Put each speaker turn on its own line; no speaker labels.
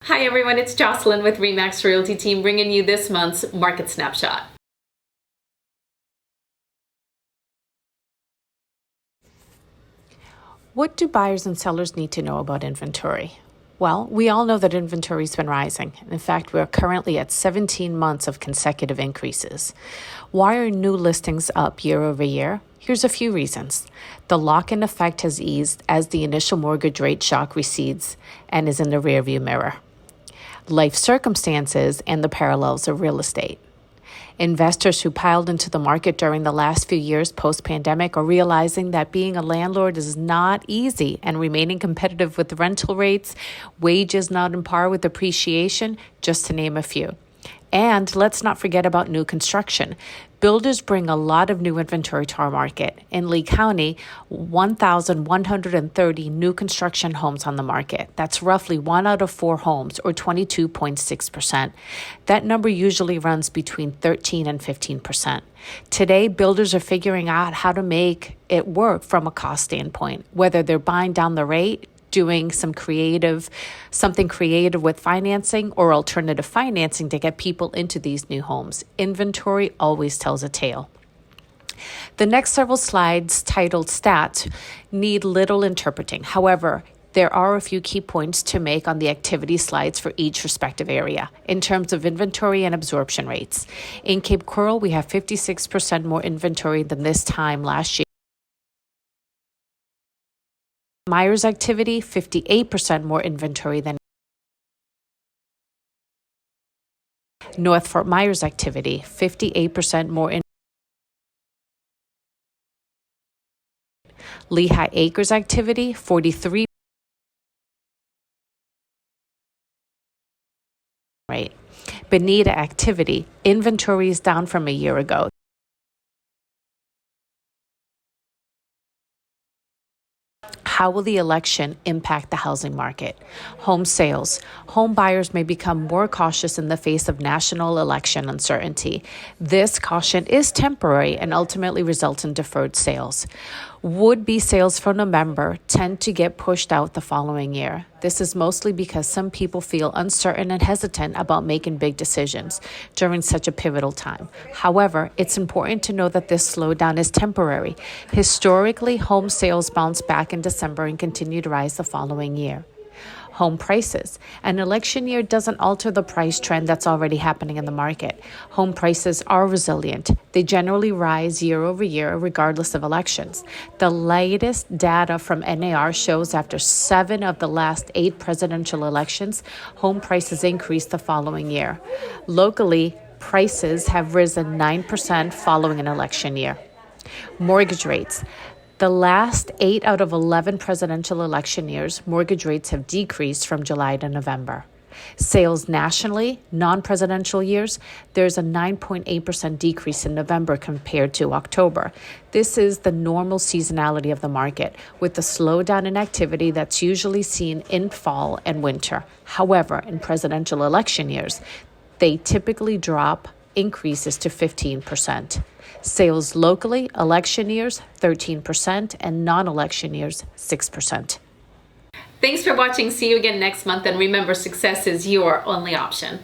Hi everyone, it's Yoselyn with Remax Realty team bringing you this month's Market Snapshot. What do buyers and sellers need to know about inventory? Well, we all know that inventory's been rising. In fact, we're currently at 17 months of consecutive increases. Why are new listings up year over year? Here's a few reasons. The lock-in effect has eased as the initial mortgage rate shock recedes and is in the rearview mirror. Life circumstances and the parallels of real estate. Investors who piled into the market during the last few years post-pandemic are realizing that being a landlord is not easy and remaining competitive with the rental rates, wages not on par with appreciation, just to name a few. And let's not forget about new construction. Builders bring a lot of new inventory to our market. In Lee County, 1,130 new construction homes on the market. That's roughly 1 out of 4 homes, or 22.6%. That number usually runs between 13 and 15%. Today, builders are figuring out how to make it work from a cost standpoint, whether they're buying down the rate, doing something creative with financing or alternative financing to get people into these new homes. Inventory always tells a tale. The next several slides, titled Stats, need little interpreting. However, there are a few key points to make on the activity slides for each respective area in terms of inventory and absorption rates. In Cape Coral, we have 56% more inventory than this time last year. Myers activity, 58% more inventory than North Fort Myers activity, 58% more Lehigh Acres activity, 43%. Right. Bonita activity, inventory is down from a year ago. How will the election impact the housing market? Home sales. Home buyers may become more cautious in the face of national election uncertainty. This caution is temporary and ultimately results in deferred sales. Would-be sales for November tend to get pushed out the following year. This is mostly because some people feel uncertain and hesitant about making big decisions during such a pivotal time. However, it's important to know that this slowdown is temporary. Historically, home sales bounce back in December and continue to rise the following year. Home prices. An election year doesn't alter the price trend that's already happening in the market. Home prices are resilient. They generally rise year over year, regardless of elections. The latest data from NAR shows after 7 of the last 8 presidential elections, home prices increased the following year. Locally, prices have risen 9% following an election year. Mortgage rates. The last 8 out of 11 presidential election years, mortgage rates have decreased from July to November. Sales nationally, non-presidential years, there's a 9.8% decrease in November compared to October. This is the normal seasonality of the market, with the slowdown in activity that's usually seen in fall and winter. However, in presidential election years, they typically drop increases to 15%. Sales locally, election years, 13%, and non-election years, 6%. Thanks for watching. See you again next month. And remember, success is your only option.